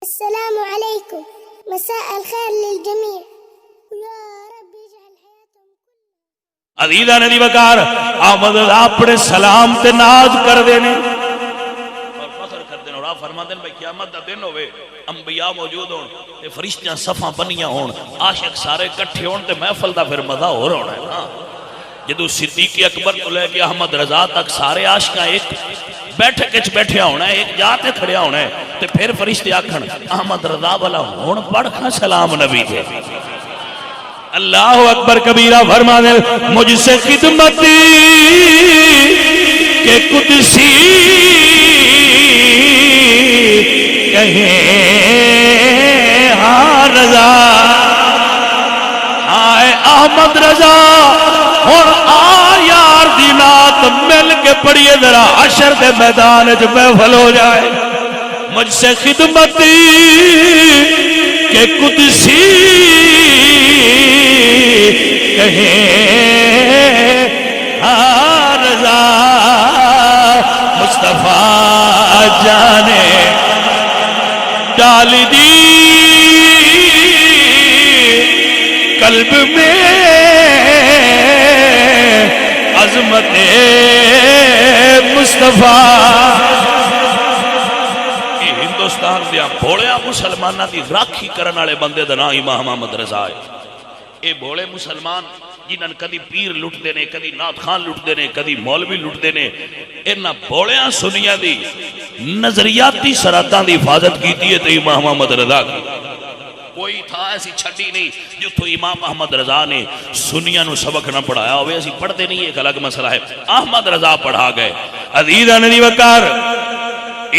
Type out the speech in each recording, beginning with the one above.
السلام علیکم مساء الخیر للجمیع یا رب اجعل حیاتهم عزیزہ نے دی وقار آمد اپنے سلام تے ناز کر دینے اور فخر کر دینے اور آپ فرما دینے بھئی قیامت دا دن ہوئے انبیاء موجود ہون تے فرشتیاں صفحہ بنیاں ہون عاشق سارے کٹھے ہون تے محفل دا پھر مزہ ہو رہا ہے نا جدو صدیق اکبر کو لے کے احمد رضا تک سارے عاشقاں ایک بیٹھے کچھ بیٹھے ہونا ہے ایک جاتے کھڑے ہونا ہے تے پھر فرشتے آکھن احمد رضا والا ہون پڑھ کھا سلام نبی دے اللہ اکبر کبیرہ فرما دے مجھ سے خدمت کہ قدسی کہیں ہاں رضا آئے احمد رضا اور آ یار دینات مل کے پڑھئے ذرا عشر دے میدان جو محفل ہو جائے مجھ سے خدمت کہ قدسی کہیں ہاں رضا مصطفیٰ جانے ڈال دی قلب میں عظمت مصطفیٰ کہ ہندوستان دیا بھوڑیا مسلمانہ دی راکھی کرن والے بندے دا نام امام محمد رضا ہے اے بھوڑے مسلمان جنہاں کدی پیر لٹ دینے کدی نعت خان لٹ دینے کدی مولوی لٹ دینے انہاں بھوڑیاں سنیاں دی نظریاتی سراتان دی حفاظت کی دیئے تو امام محمد رضا کی کوئی تھا ایسی چھٹی نہیں جو تو امام محمد رضا نے سنیاں نو سبق نہ پڑھایا ہوئے ایسی پڑھتے نہیں ایک الگ مسئلہ ہے احمد رضا پڑھا گئے عزیزہ ندی وکار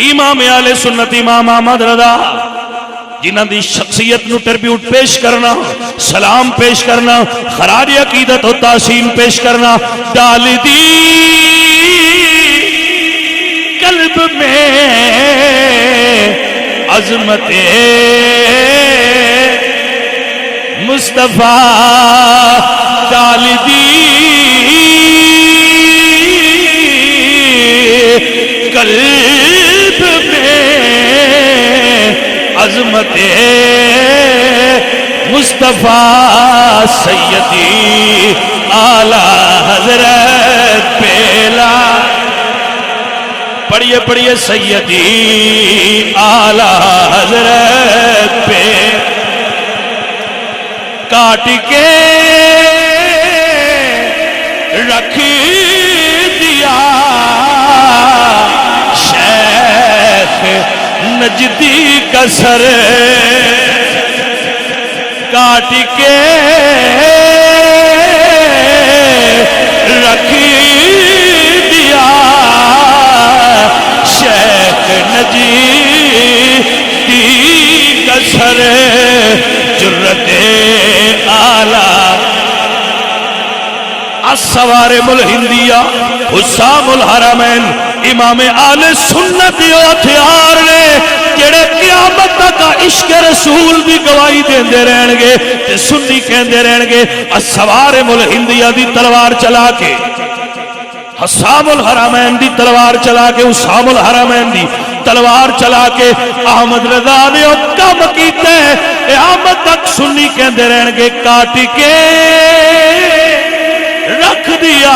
امام اہل سنت امام محمد رضا جنہاں دی شخصیت نو ٹربیوٹ پیش کرنا سلام پیش کرنا خراج عقیدت و تحسین پیش کرنا ڈال دی قلب میں عظمت مصطفیٰ ڈال دی قلب میں عظمت مصطفیٰ سیدی اعلی حضرت پیلا پڑھئے پڑھئے سیدی اعلی حضرت پہ کاٹ کے رکھ دیا شیخ نجدی کا سر کاٹ کے رکھ دیا شیخ نجدی کا سر جرت آلہ السوارم الہندیہ حسام الحرمین امام آل سنت و ہتھیار نے جڑے قیامت تک عشق رسول بھی گواہی دیندے رہن گے تے سنی کہندے رہن گے السوارم الہندیہ دی تلوار چلا کے حسام الحرمین دی تلوار چلا کے حسام الحرمین دی تلوار چلا کے احمد رضا نے کم کیتے قیامت تک سنی کہندے رہن گے کاٹ کے رکھ دیا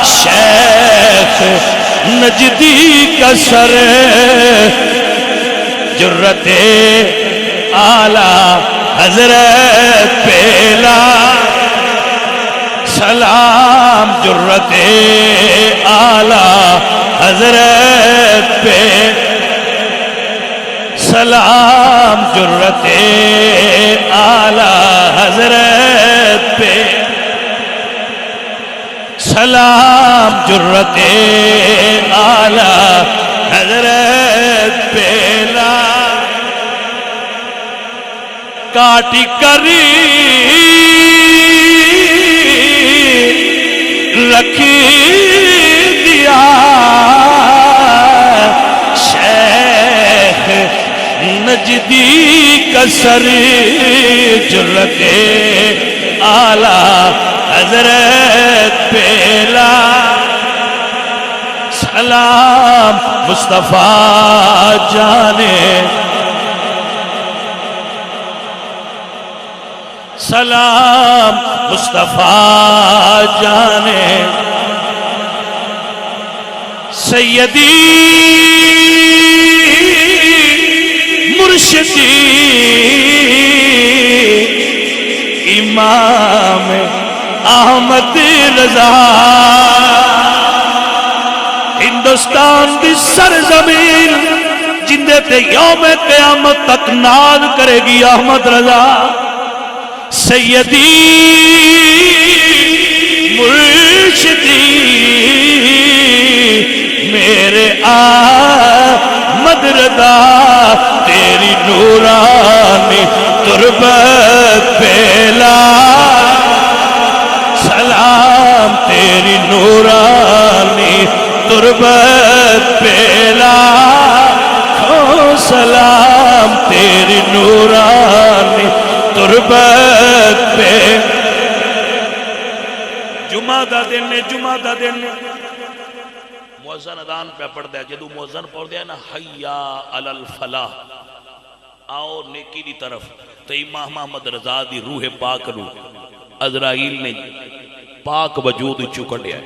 شیخ نجدی کا سر جرت اعلی حضرت پیلا سلام جرت اعلی حضرت پہ سلام جرت اعلی حضرت پہ سلام جرت اعلی حضرت پہ کاٹ کری رکھ دیا شیخ نجدی کا سر جرت اعلی حضرت پیلا سلام مصطفیٰ جانے سلام مصطفیٰ جانے سیدی مرشدی امام احمد رضا ہندوستان کی سرزمین جندے تے یوم قیامت تک ناد کرے گی احمد رضا سیدی مرشدی میرے احمد رضا تیری نورانی تربت پہلا سلام تیری نورانی تربت پہلا سلام تیری نورانی تربت پہ جمعہ دا دن موزن ادان پہ پڑھ دیا جدو موزن پڑھ دیا نا حیا علی الفلاح آؤ نیکی دی طرف تو امام محمد رضا دی روح پاک نو عزرائیل نے پاک وجود چکڑ دیا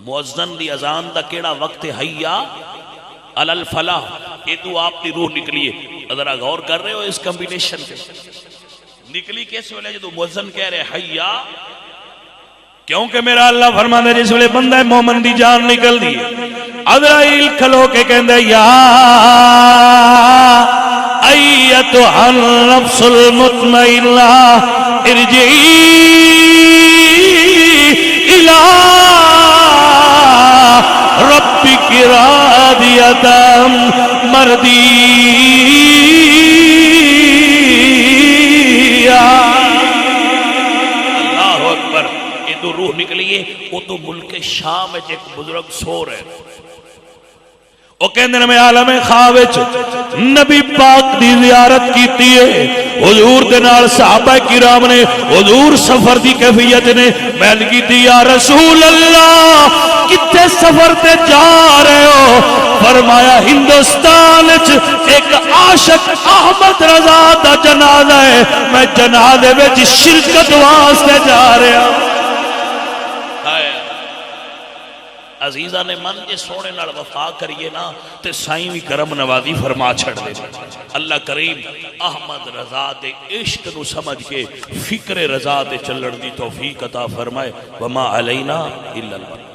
موزن دی اذان دا کیڑا وقت حیا علی الفلاح یہ تو آپ کی روح نکلی ہے ذرا غور کر رہے ہو اس کمبینیشن سے نکلی کیسے والے جو موزن کہہ رہے حیا کیونکہ میرا اللہ فرماتا ہے جس ویلے بندہ مومن دی جان نکل دی عزرائیل کھلو کے کہندے یا ایتھا النفس المطمئنہ ارجعی الی ربک راضیۃ مرضیہ اللہ اکبر یہ تو روح نکلی ہے وہ تو ملک شام ایک بزرگ سو رہے وہ کہندے نے میں عالم خواب نبی پاک دی زیارت کیتی ہے حضور دے نال صحابہ کرام نے حضور سفر دی کیفیت نے بیان کیتی یا رسول اللہ کتے سفر تے جا رہے ہو فرمایا ہندوستان ایک عاشق احمد رضا دا جنازہ ہے میں جنازے وچ شرکت واسطے جا رہا ہوں عزیزہ نے من جے سونے نال وفا کریے نا تے سائیں بھی کرم نوازی فرما چھڑ دے اللہ کریم احمد رضا دے عشق نو سمجھ کے فکر رضا دے چلڑ دی توفیق عطا فرمائے وما علینا الا البلاغ